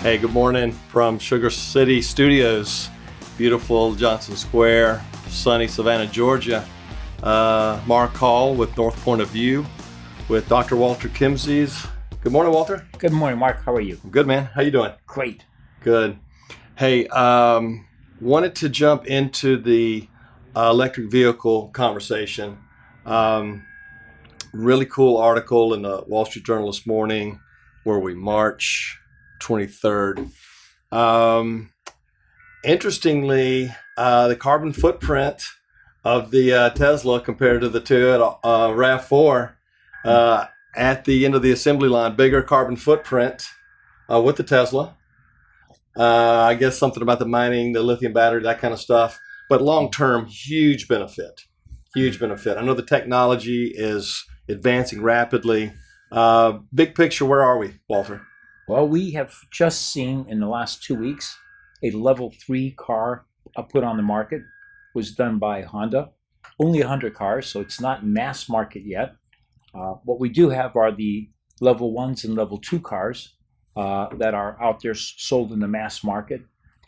Hey, good morning from Sugar City Studios, beautiful Johnson Square, sunny Savannah, Georgia. Mark Hall with North Point of View with Dr. Walter Kimses. Good morning, Walter. Good morning, Mark. How are you? Good, man. How you doing? Great. Good. Hey, wanted to jump into the electric vehicle conversation. Really cool article in the Wall Street Journal this morning. Where we March 23rd. Interestingly, the carbon footprint of the Tesla compared to the Toyota RAV4 at the end of the assembly line, bigger carbon footprint with the Tesla. I guess something about the mining, the lithium battery, that kind of stuff. But long-term, huge benefit. Huge benefit. I know the technology is advancing rapidly. Big picture, where are we, Walter? Well, we have just seen in the last 2 weeks a level 3 car put on the market. Was done by Honda. Only 100 cars, so it's not mass market yet. What we do have are the level 1s and level 2 cars that are out there sold in the mass market.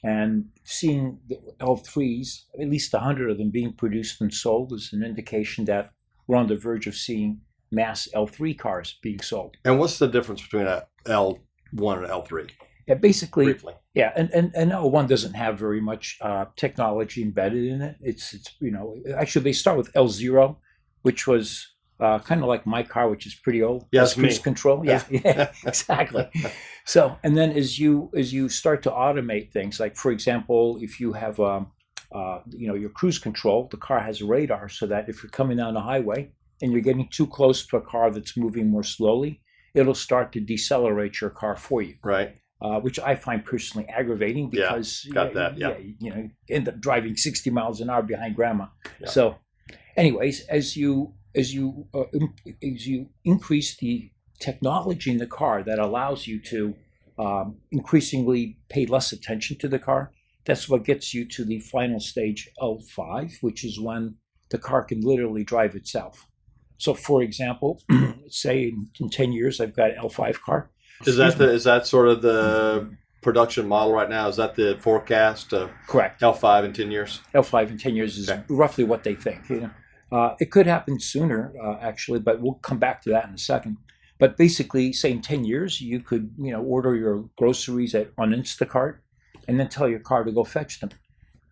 And seeing the L3s, at least 100 of them being produced and sold, is an indication that we're on the verge of seeing mass L3 cars being sold. And what's the difference between a L1 and L3? Yeah, basically, briefly. Yeah, and L1 doesn't have very much technology embedded in it. It's actually they start with L0, which was kind of like my car, which is pretty old. Yes, cruise control. Yeah, exactly. So, and then as you start to automate things, like for example, if you have your cruise control, the car has a radar, so that if you're coming down the highway and you're getting too close to a car that's moving more slowly, it'll start to decelerate your car for you. Right. Which I find personally aggravating because you end up driving 60 miles an hour behind grandma. Yeah. So, anyways, as you increase the technology in the car that allows you to increasingly pay less attention to the car, that's what gets you to the final stage L5, which is when the car can literally drive itself. So, for example, say in 10 years, I've got an L5 car. Is that sort of the production model right now? Is that the forecast? Correct. L5 in 10 years? L5 in 10 years is roughly what they think. It could happen sooner, actually, but we'll come back to that in a second. But basically, say in 10 years, you could order your groceries on Instacart and then tell your car to go fetch them.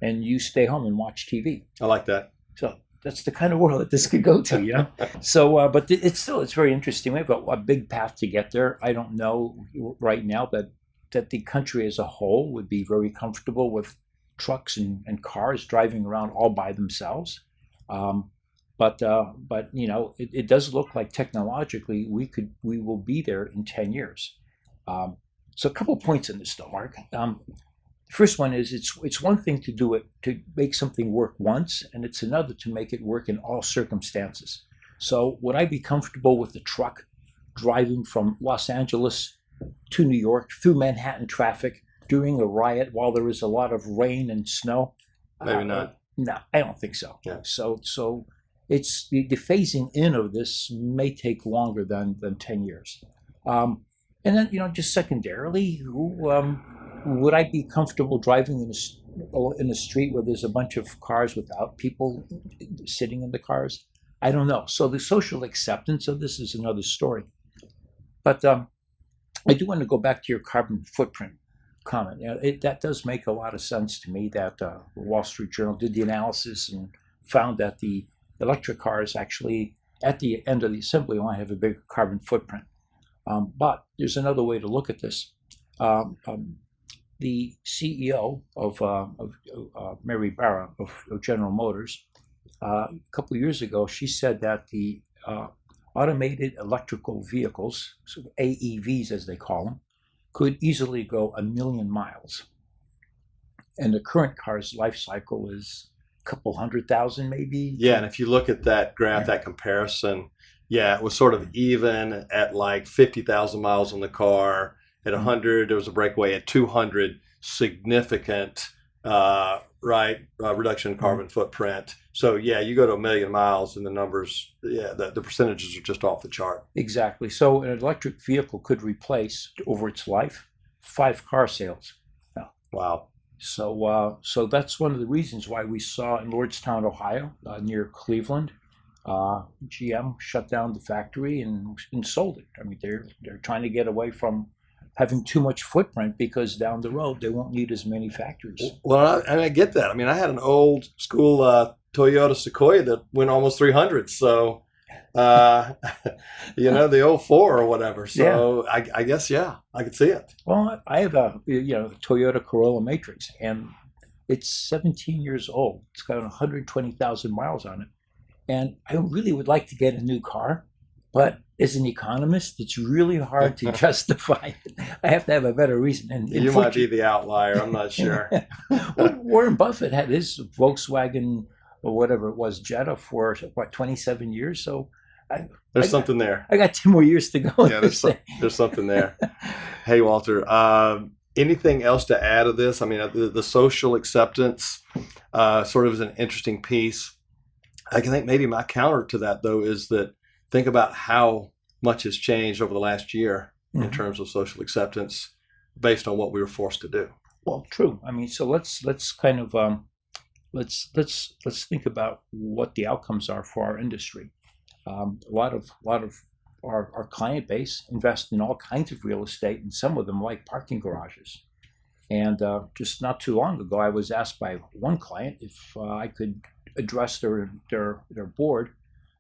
And you stay home and watch TV. I like that. So that's the kind of world that this could go to, So, but it's very interesting. We have a big path to get there. I don't know right now that the country as a whole would be very comfortable with trucks and cars driving around all by themselves. But it does look like technologically we will be there in 10 years. So a couple points in this though, Mark. First one is it's one thing to do it to make something work once, and it's another to make it work in all circumstances. So would I be comfortable with the truck driving from Los Angeles to New York through Manhattan traffic during a riot while there is a lot of rain and snow? Maybe not. No, I don't think so. Yeah. So it's the phasing in of this may take longer than 10 years. And then just secondarily, would I be comfortable driving in a street where there's a bunch of cars without people sitting in the cars? I don't know. So the social acceptance of this is another story. But I do want to go back to your carbon footprint comment. That does make a lot of sense to me that the Wall Street Journal did the analysis and found that the electric cars actually, at the end of the assembly line, have a bigger carbon footprint. But there's another way to look at this. The CEO of Mary Barra of General Motors, a couple of years ago, she said that the automated electrical vehicles, so AEVs as they call them, could easily go 1 million miles. And the current car's life cycle is a couple 100,000 maybe. Yeah, and if you look at that graph, that comparison, it was sort of even at like 50,000 miles on the car. At 100, there was a breakaway. At 200, significant reduction in carbon footprint. So you go to 1 million miles, and the numbers, the percentages are just off the chart. Exactly. So an electric vehicle could replace over its life 5 car sales. Wow. So that's one of the reasons why we saw in Lordstown, Ohio, near Cleveland, GM shut down the factory and sold it. I mean, they're trying to get away from having too much footprint because down the road they won't need as many factories. Well, I get that. I mean, I had an old school Toyota Sequoia that went almost 300. So, the 04 or whatever. So yeah. I guess, yeah, I could see it. Well, I have a Toyota Corolla Matrix, and it's 17 years old. It's got 120,000 miles on it. And I really would like to get a new car, but as an economist, it's really hard to justify it. I have to have a better reason. And you might be the outlier. I'm not sure. Warren Buffett had his Volkswagen or whatever it was, Jetta, for 27 years. So there's something there. I got 2 more years to go. Yeah, there's something there. Hey, Walter, anything else to add to this? I mean, the social acceptance sort of is an interesting piece. I think maybe my counter to that, though, is that think about how much has changed over the last year in terms of social acceptance based on what we were forced to do. Well, true. I mean, so let's kind of let's think about what the outcomes are for our industry. A lot of our client base invest in all kinds of real estate, and some of them like parking garages. And just not too long ago, I was asked by one client if I could address their board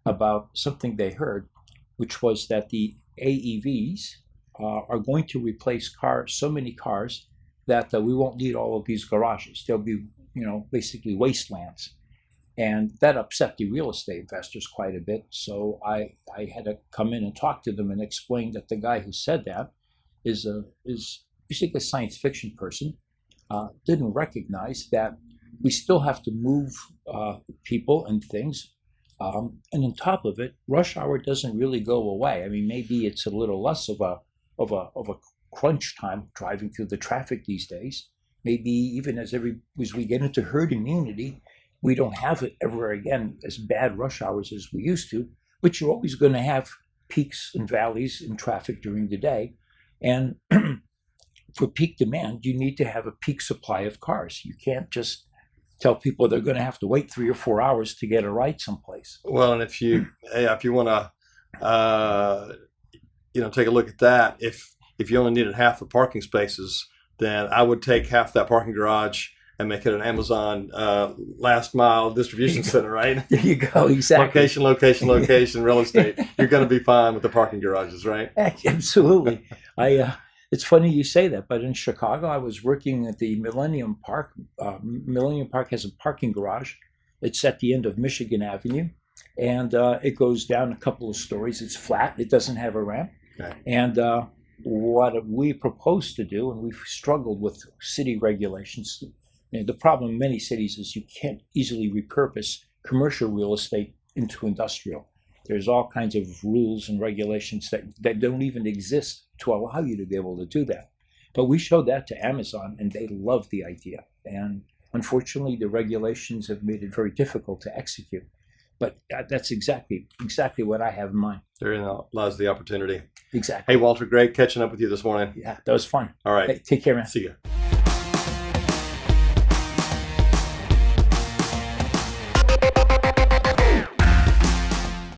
about something they heard, which was that the AEVs are going to replace so many cars that we won't need all of these garages. They'll be, basically wastelands. And that upset the real estate investors quite a bit. So I had to come in and talk to them and explain that the guy who said that is basically a science fiction person, didn't recognize that we still have to move people and things. And on top of it, rush hour doesn't really go away. I mean, maybe it's a little less of a crunch time driving through the traffic these days. Maybe even as we get into herd immunity, we don't have it ever again as bad rush hours as we used to. But you're always going to have peaks and valleys in traffic during the day, and for peak demand, you need to have a peak supply of cars. You can't just tell people they're going to have to wait 3 or 4 hours to get a ride someplace. Well, and if you want to, take a look at that, if you only needed half the parking spaces, then I would take half that parking garage and make it an Amazon last mile distribution center, right? There you go, exactly. Location, real estate. You're going to be fine with the parking garages, right? Absolutely. It's funny you say that, but in Chicago, I was working at the Millennium Park. Millennium Park has a parking garage. It's at the end of Michigan Avenue, and it goes down a couple of stories. It's flat. It doesn't have a ramp. Okay. And what we proposed to do, and we've struggled with city regulations. The problem in many cities is you can't easily repurpose commercial real estate into industrial. There's all kinds of rules and regulations that don't even exist to allow you to be able to do that. But we showed that to Amazon, and they loved the idea. And unfortunately, the regulations have made it very difficult to execute. But that's exactly what I have in mind. Therein lies the opportunity. Exactly. Hey, Walter, great catching up with you this morning. Yeah, that was fun. All right. Hey, take care, man. See you.